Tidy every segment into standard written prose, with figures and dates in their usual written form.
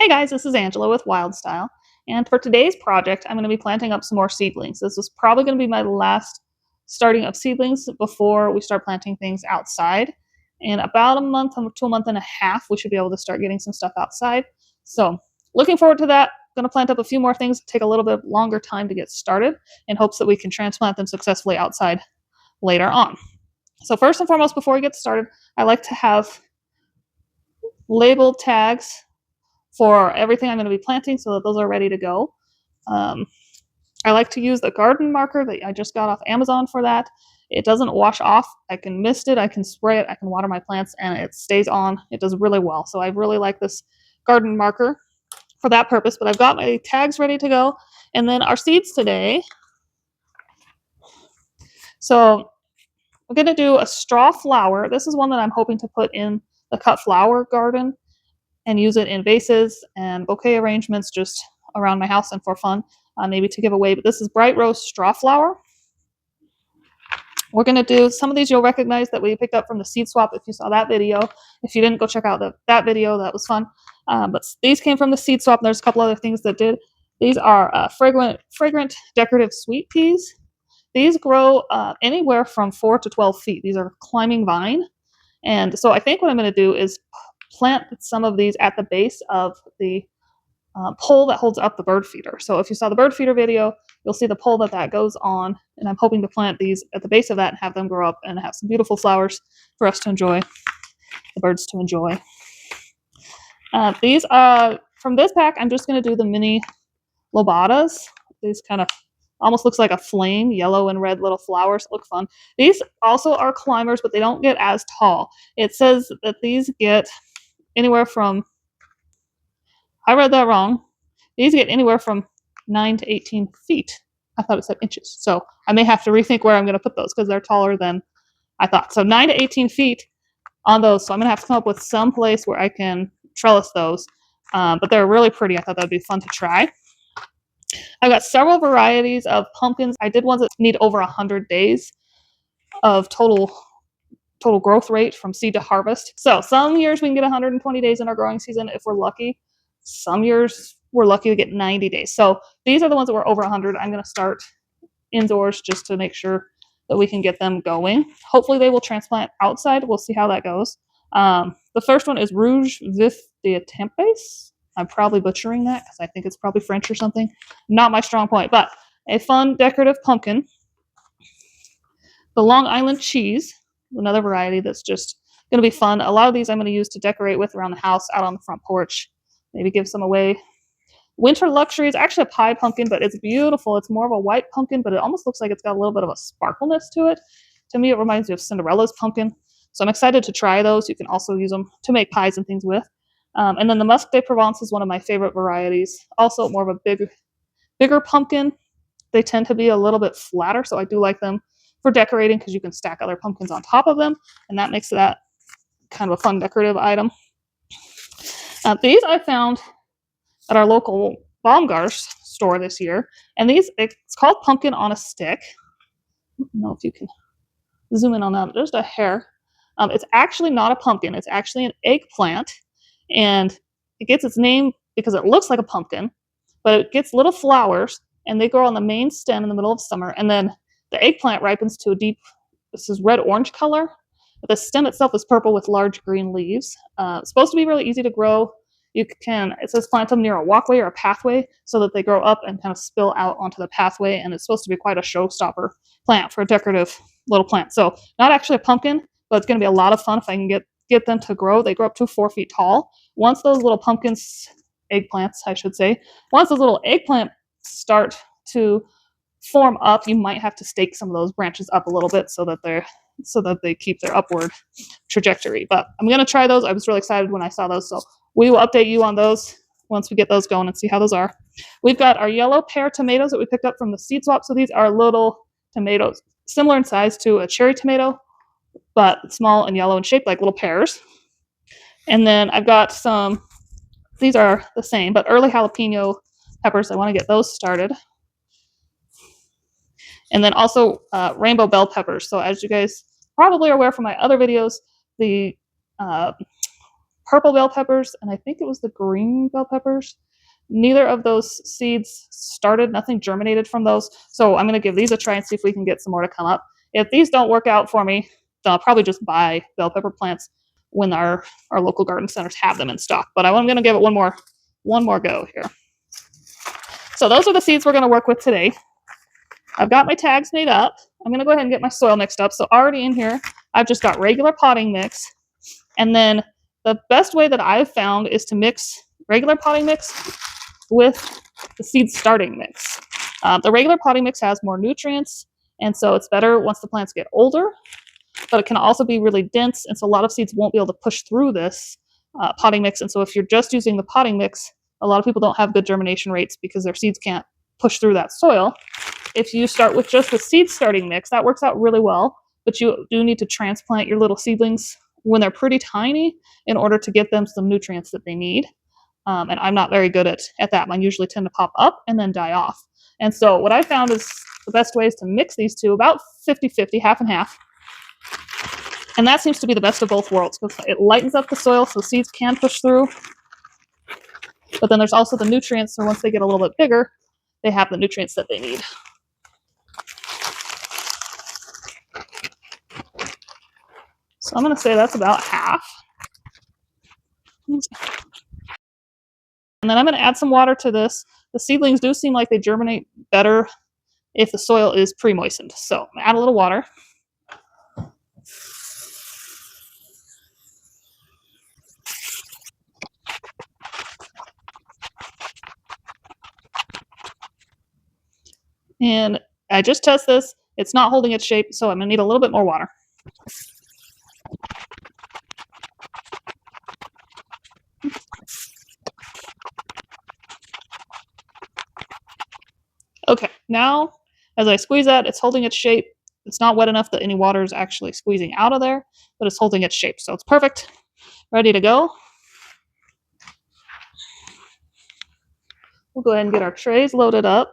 Hey guys, this is Angela with Wildstyle, and for today's project, I'm going to be planting up some more seedlings. This is probably going to be my last starting of seedlings before we start planting things outside. In about a month to a month and a half, we should be able to start getting some stuff outside. So, looking forward to that. Going to plant up a few more things, take a little bit longer time to get started, in hopes that we can transplant them successfully outside later on. So, first and foremost, before we get started, I like to have labeled tags for everything I'm going to be planting so that those are ready to go. I like to use the garden marker that I just got off Amazon for that. It doesn't wash off. I can mist it, I can spray it, I can water my plants, and it stays on. It does really well. So I really like this garden marker for that purpose. But I've got my tags ready to go. And then our seeds today. So we're going to do a straw flower. This is one that I'm hoping to put in the cut flower garden and use it in vases and bouquet arrangements just around my house and for fun, maybe to give away. But this is bright rose straw flower. We're going to do some of these you'll recognize that we picked up from the seed swap if you saw that video. If you didn't, go check out that video. That was fun. But these came from the seed swap. And there's a couple other things that did. These are fragrant decorative sweet peas. These grow anywhere from 4 to 12 feet. These are climbing vine. And so I think what I'm going to do is plant some of these at the base of the pole that holds up the bird feeder. So if you saw the bird feeder video, you'll see the pole that goes on, and I'm hoping to plant these at the base of that and have them grow up and have some beautiful flowers for us to enjoy, the birds to enjoy. These from this pack, I'm just going to do the mini lobatas. These kind of almost looks like a flame, yellow and red little flowers. Look fun. These also are climbers, but they don't get as tall. It says that these get anywhere from, I read that wrong. These get anywhere from 9 to 18 feet. I thought it said inches. So I may have to rethink where I'm going to put those because they're taller than I thought. So 9 to 18 feet on those. So I'm going to have to come up with some place where I can trellis those. But they're really pretty. I thought that would be fun to try. I've got several varieties of pumpkins. I did ones that need over 100 days of total growth rate from seed to harvest. So some years we can get 120 days in our growing season if we're lucky. Some years we're lucky to get 90 days. So these are the ones that were over 100. I'm going to start indoors just to make sure that we can get them going. Hopefully they will transplant outside. We'll see how that goes. The first one is Rouge Vif de etampes. I'm probably butchering that because I think it's probably French or something. Not my strong point, but a fun decorative pumpkin. The Long Island cheese, another variety that's just going to be fun. A lot of these I'm going to use to decorate with around the house, out on the front porch, maybe give some away. Winter Luxury is actually a pie pumpkin, but it's beautiful. It's more of a white pumpkin, but it almost looks like it's got a little bit of a sparkleness to it. To me, it reminds me of Cinderella's pumpkin. So I'm excited to try those. You can also use them to make pies and things with. And then the Musc de Provence is one of my favorite varieties. Also more of a bigger pumpkin. They tend to be a little bit flatter, so I do like them for decorating because you can stack other pumpkins on top of them, and that makes that kind of a fun decorative item. These I found at our local Baumgart's store this year, and it's called Pumpkin on a Stick. I don't know if you can zoom in on that, just a hair. It's actually not a pumpkin, it's actually an eggplant, and it gets its name because it looks like a pumpkin, but it gets little flowers, and they grow on the main stem in the middle of summer, and then the eggplant ripens to a deep, this is red-orange color, but the stem itself is purple with large green leaves. It's supposed to be really easy to grow. It says plant them near a walkway or a pathway so that they grow up and kind of spill out onto the pathway, and it's supposed to be quite a showstopper plant for a decorative little plant. So not actually a pumpkin, but it's going to be a lot of fun if I can get them to grow. They grow up to 4 feet tall. Once those little eggplants, I should say, once those little eggplants start to form up, you might have to stake some of those branches up a little bit so that they keep their upward trajectory. But I'm going to try those. I was really excited when I saw those, so we will update you on those once we get those going and see how those are. We've got our yellow pear tomatoes that we picked up from the seed swap. So these are little tomatoes, similar in size to a cherry tomato, but small and yellow and shaped like little pears. And then I've got these are the same, but early jalapeno peppers. I want to get those started. And then also rainbow bell peppers. So as you guys probably are aware from my other videos, the purple bell peppers, and I think it was the green bell peppers. Neither of those seeds started, nothing germinated from those. So I'm going to give these a try and see if we can get some more to come up. If these don't work out for me, then I'll probably just buy bell pepper plants when our local garden centers have them in stock. But I'm going to give it one more go here. So those are the seeds we're going to work with today. I've got my tags made up. I'm going to go ahead and get my soil mixed up. So already in here, I've just got regular potting mix. And then the best way that I've found is to mix regular potting mix with the seed starting mix. The regular potting mix has more nutrients, and so it's better once the plants get older, but it can also be really dense, and so a lot of seeds won't be able to push through this potting mix. And so if you're just using the potting mix, a lot of people don't have good germination rates because their seeds can't push through that soil. If you start with just the seed starting mix, that works out really well, but you do need to transplant your little seedlings when they're pretty tiny in order to get them some nutrients that they need. And I'm not very good at that. Mine usually tend to pop up and then die off. And so what I found is the best way is to mix these two about 50-50, half and half. And that seems to be the best of both worlds because it lightens up the soil so seeds can push through. But then there's also the nutrients, so once they get a little bit bigger, they have the nutrients that they need. So I'm going to say that's about half. And then I'm going to add some water to this. The seedlings do seem like they germinate better if the soil is pre-moistened. So I'm going to add a little water. And I just test this. It's not holding its shape, so I'm going to need a little bit more water. Okay, now as I squeeze that, it's holding its shape. It's not wet enough that any water is actually squeezing out of there, but it's holding its shape. So it's perfect. Ready to go. We'll go ahead and get our trays loaded up.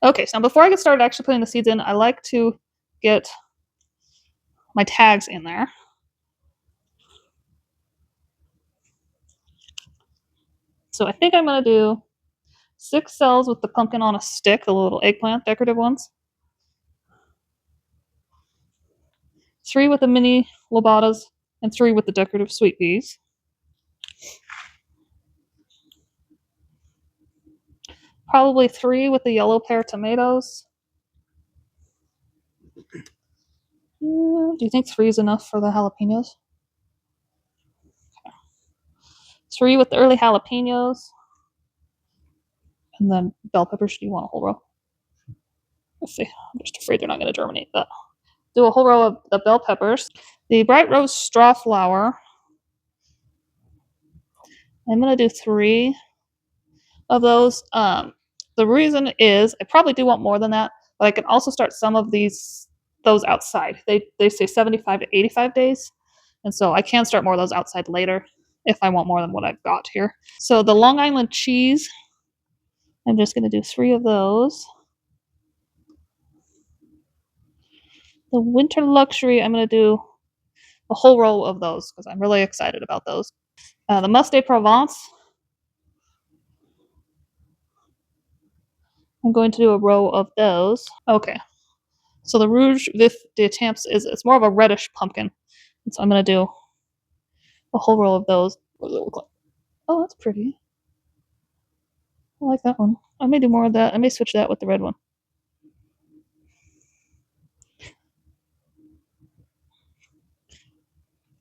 Okay, so now before I get started actually putting the seeds in, I like to get my tags in there. So I think I'm going to do 6 cells with the pumpkin on a stick, the little eggplant, decorative ones. 3 with the mini lobatas, and 3 with the decorative sweet peas. Probably 3 with the yellow pear tomatoes. Do you think 3 is enough for the jalapenos? Okay. 3 with the early jalapenos. And then bell peppers. Do you want a whole row? Let's see. I'm just afraid they're not going to germinate, but do a whole row of the bell peppers. The bright rose strawflower. I'm going to do 3 of those. The reason is I probably do want more than that, but I can also start some of those outside. They say 75 to 85 days, and so I can start more of those outside later if I want more than what I've got here. So the Long Island cheese, I'm just going to do 3 of those. The winter luxury, I'm going to do a whole row of those because I'm really excited about those. The Must de Provence, I'm going to do a row of those. Okay, so the Rouge Vif de Etampes it's more of a reddish pumpkin. So I'm going to do a whole row of those. What does it look like? Oh, that's pretty. I like that one. I may do more of that. I may switch that with the red one.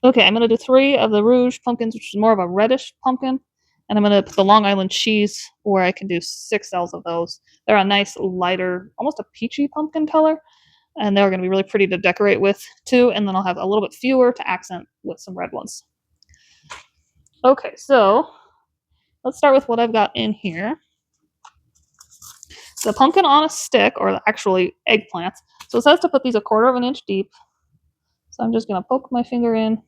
Okay, I'm going to do 3 of the Rouge pumpkins, which is more of a reddish pumpkin. And I'm going to put the Long Island cheese where I can do 6 cells of those. They're a nice, lighter, almost a peachy pumpkin color. And they're going to be really pretty to decorate with, too. And then I'll have a little bit fewer to accent with some red ones. Okay, so let's start with what I've got in here. the pumpkin on a stick, or actually eggplants. So it says to put these 1/4 inch deep. So I'm just going to poke my finger in to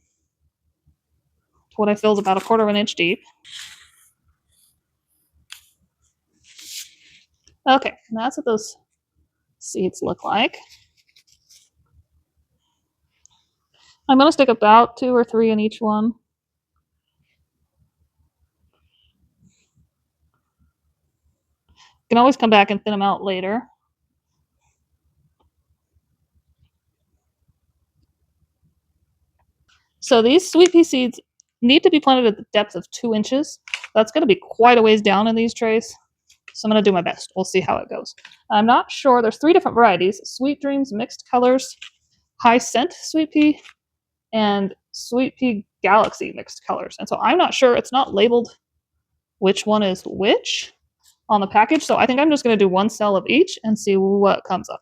what I feel is about 1/4 inch deep. Okay, and that's what those seeds look like. I'm going to stick about 2 or 3 in each one. You can always come back and thin them out later. So these sweet pea seeds need to be planted at the depth of 2 inches. That's going to be quite a ways down in these trays. So I'm going to do my best. We'll see how it goes. I'm not sure. There's 3 different varieties: Sweet Dreams Mixed Colors, High Scent Sweet Pea, and Sweet Pea Galaxy Mixed Colors. And so I'm not sure. It's not labeled which one is which on the package. So I think I'm just going to do 1 cell of each and see what comes up.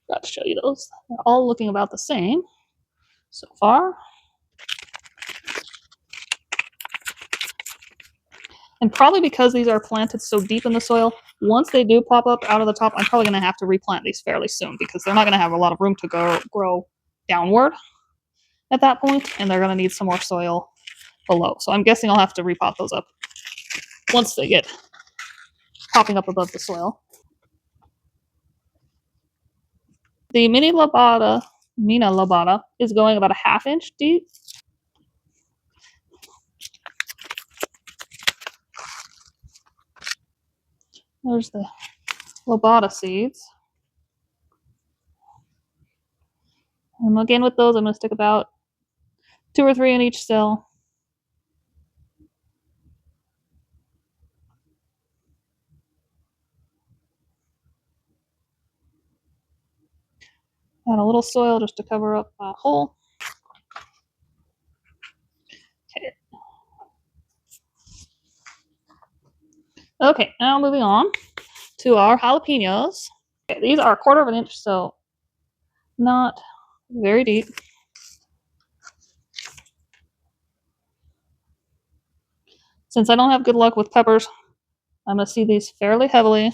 Got to show you those. They're all looking about the same so far. And probably because these are planted so deep in the soil, once they do pop up out of the top, I'm probably going to have to replant these fairly soon because they're not going to have a lot of room to grow downward at that point, and they're going to need some more soil below. So I'm guessing I'll have to repot those up once they get popping up above the soil. The Mina lobata, is going about 1/2 inch deep. There's the lobata seeds. And again with those, I'm going to stick about 2 or 3 in each cell. Add a little soil just to cover up a hole. Okay. Okay, now moving on to our jalapenos. Okay, these are 1/4 inch, so not very deep. Since I don't have good luck with peppers, I'm going to seed these fairly heavily.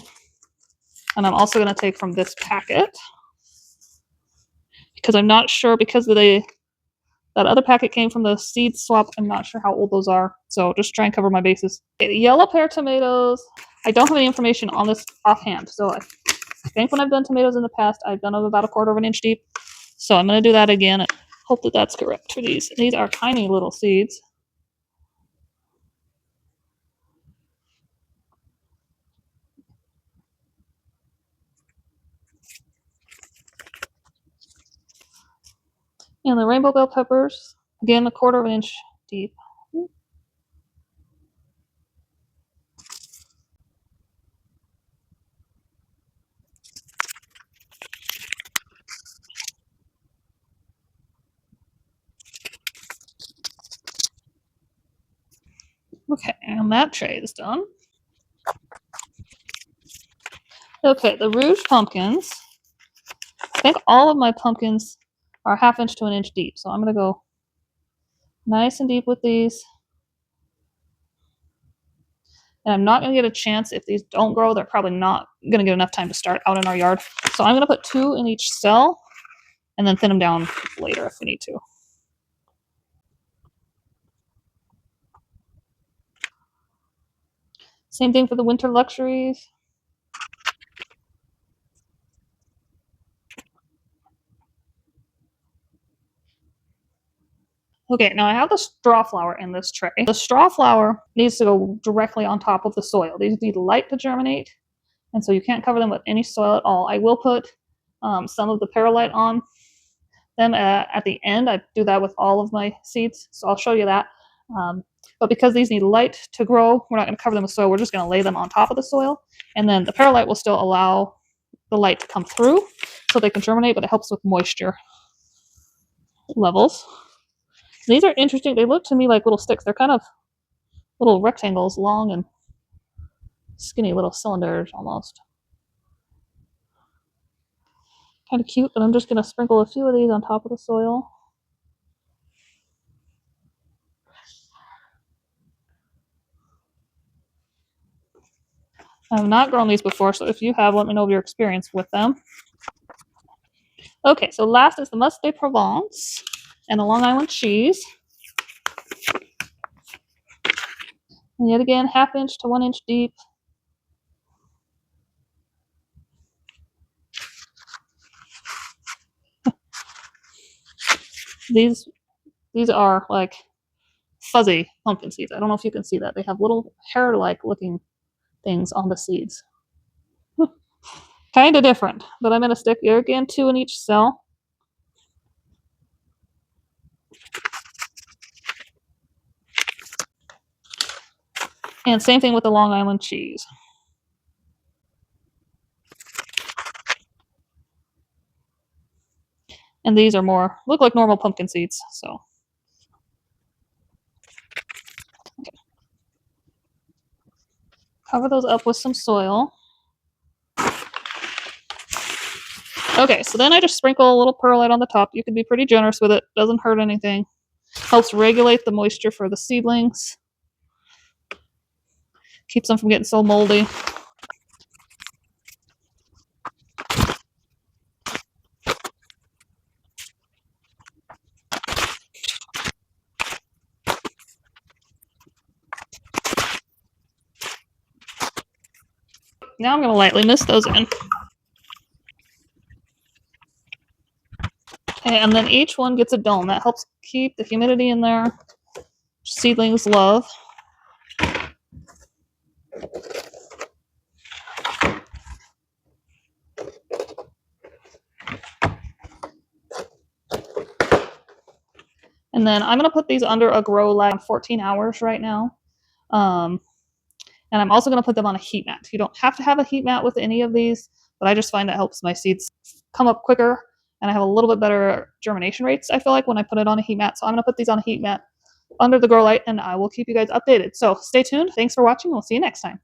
And I'm also going to take from this packet because I'm not sure, because that other packet came from the seed swap. I'm not sure how old those are. So just try and cover my bases. Okay, the yellow pear tomatoes, I don't have any information on this offhand. So I think when I've done tomatoes in the past, I've done them about 1/4 inch deep. So I'm going to do that again. Hope that that's correct for these. These are tiny little seeds. And the rainbow bell peppers, again, 1/4 inch deep. Okay, and that tray is done. Okay, the rouge pumpkins. I think all of my pumpkins are 1/2 inch to 1 inch deep, so I'm going to go nice and deep with these. And I'm not going to get a chance, if these don't grow, they're probably not going to get enough time to start out in our yard. So I'm going to put 2 in each cell and then thin them down later if we need to. Same thing for the winter luxuries. Okay, now I have the straw flower in this tray. The straw flower needs to go directly on top of the soil. These need light to germinate, and so you can't cover them with any soil at all. I will put some of the perlite on them at the end. I do that with all of my seeds, so I'll show you that. But because these need light to grow, we're not going to cover them with soil. We're just going to lay them on top of the soil, and then the perlite will still allow the light to come through so they can germinate, but it helps with moisture levels. These are interesting. They look to me like little sticks. They're kind of little rectangles, long and skinny little cylinders almost. Kind of cute, but I'm just going to sprinkle a few of these on top of the soil. I have not grown these before, so if you have, let me know of your experience with them. Okay, so last is the Musc de Provence and the Long Island cheese. And yet again, 1/2 inch to 1 inch deep. These are like fuzzy pumpkin seeds. I don't know if you can see that. They have little hair-like looking things on the seeds. Kind of different, but I'm going to stick here again 2 in each cell. And same thing with the Long Island cheese. And these are more, look like normal pumpkin seeds, so. Okay. Cover those up with some soil. Okay, so then I just sprinkle a little perlite on the top. You can be pretty generous with it. Doesn't hurt anything. Helps regulate the moisture for the seedlings. Keeps them from getting so moldy. Now I'm going to lightly mist those in. And then each one gets a dome. That helps keep the humidity in there. Seedlings love. And then I'm going to put these under a grow light 14 hours right now. And I'm also going to put them on a heat mat. You don't have to have a heat mat with any of these, but I just find that helps my seeds come up quicker, and I have a little bit better germination rates, I feel like, when I put it on a heat mat. So I'm going to put these on a heat mat under the grow light, and I will keep you guys updated. So stay tuned. Thanks for watching. We'll see you next time.